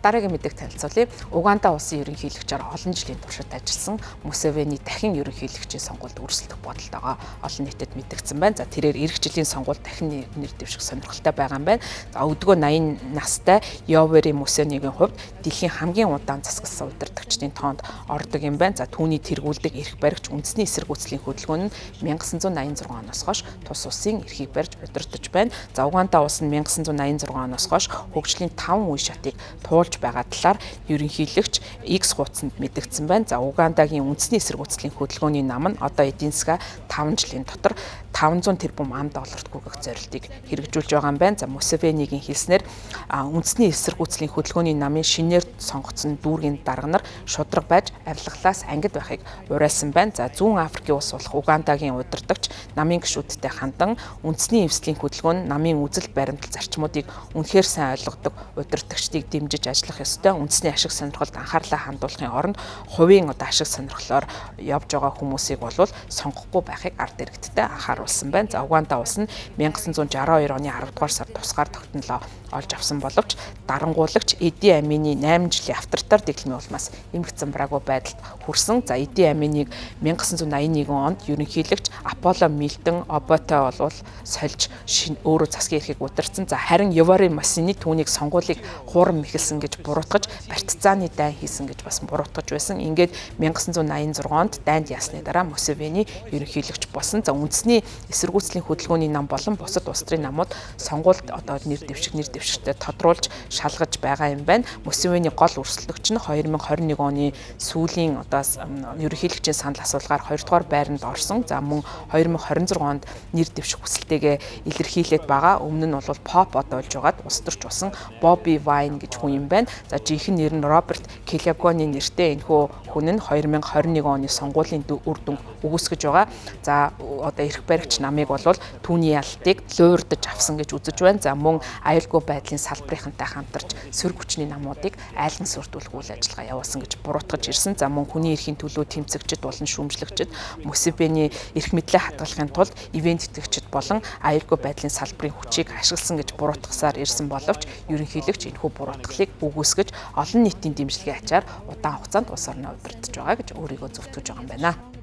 дараагийн мэдээг танилцуулъя. Уганда улсын ерөнхийлөгчөөр олон жилийн туршид ажилласан Мусевени дахин ерөнхийлөгчийн сонгуульд өрсөлдөх бодолтойгоо олон нийтэд мэдэгдсэн байна. За тэрээр эх жилийн сонгуульд дахин нэр дэвших сонирхолтой байгаа юм байна. За өдгөө 80 настай Йовери Мусевенигийн хувьд дэлхийн хамгийн удаан засагласан удирдагчдын тоонд ордог юм байна. За түүний тэргүүлдэг эрх баригч үндэсний эсэргүүцлийн хөдөлгөөн нь 1986 оноос хойш тус улсын эрхийг барьж удирдах байна. За Уганда улс нь 1986 оноос хойш хөгжлийн 5 үе шатыг туулж байгаа талаар ерөнхийлөгч X хуудсанд мэдэгдсэн байна. За Угандагийн үндэсний эсэргүүцлийн хөдөлгөөний нам нь одоо эдийн засгаа 5 жилийн дотор 500 тэрбум $. Гүйгэх зорилтыг хэрэгжүүлж байгаа юм байна. За Мусевенигийн хэлснээр үндэсний эсэргүүцлийн хөдөлгөөний намын шинээр сонгогдсон дүүргийн дарга нар шудраг байж арилгалаас ангид байхыг уриалсан байна. За Зүүн Африкийн улс болох Угандагийн удирдагч намын гишүүдтэй хандан үндэсний эвслийн хөдөлгөөн нь намын үзэл баримтал зарчмуудыг үнэхээр сайн ойлгодог удирдагчдыг дэмжиж ажиллах ёстой. Үндэсний ашиг сонирхолд анхаарлаа хандуулахын оронд хувийн ашиг сонирхлоор явж байгаа хүмүүсийг болвол сонгохгүй байхыг ард иргэдтэй анхааруулсан байна. За Уганда улс нь 1962 оны 10 дугаар сард тусгаар тогтнолоо олж авсан боловч дарангуулагч Иди Амины 8 жилийн авторитар дэглэмийн улмаас эмгэгцэн брагу байдалд хүрсэн. За Иди Аминыг 1981 онд ерөнхийлөгч Аполло Милтон Обото болвол сольж өөрөө засгийн эрхийг удирдсан. За харин Йовери Мусевени түүнийг сонгуулийг хуурам мэхэлсэн гэж буруутгаж барьцааны дайн хийсэн гэж бас буруутгаж байсан. Ингээд 1986 онд дайнд ясны дараа Мусевени ерөнхийлөгч болсон. За үндэсний эсэргүүцлийн хөдөлгөөний нам болон бусад улс төрийн намууд сонгуульд одоо нэр дэвшигтэй тодруулж шалгаж байгаа юм байна. Мусевени гол өрсөлдөгч нь 2021 оны сүүлийн одоо ерөнхийлөгчийн санал асуулгаар 2 дугаар байранд орсон. За мөн 2026 онд нэр дэвших хүсэлтэйгээ илэрхийлээд байгаа. Өмнө нь бол pop одоолж байгаад улс төрч болсон Bobby Wine гэж хүн юм байна. За жинхэнэ нэр нь Роберт Келягоны нэртэй энэхүү хүн нь 2021 оны сонгуулийн үр дүн өгөөсгөж байгаа. За одоо эрх баригч намыг бол түүний ялтыг луурдаж авсан гэж үзэж байна. За мөн аюулгүй байдлын салбарынхантай хамтарч сөрөг хүчний намуудыг айлган сүрдүүлэх үйл ажиллагаа явуулсан гэж буруутгаж ирсэн. За мөн хүний эрхийн төлөө тэмцэгчид болон шүүмжлэгчид Мусевени эрх мэдлээ хадгалахын тулд ивент тэтгэгчид болон аюулгүй байдлын салбарын хүчийг ашигласан гэж буруутгасаар ирсэн боловч ерөнхийлөгч энэхүү буруутгалыг үгүйсгэж олон нийтийн дэмжлэгийн ачаар удаан хугацаанд улс орноо удирдах байгаа гэж өөрийгөө зөвтгөж байгаа юм байна.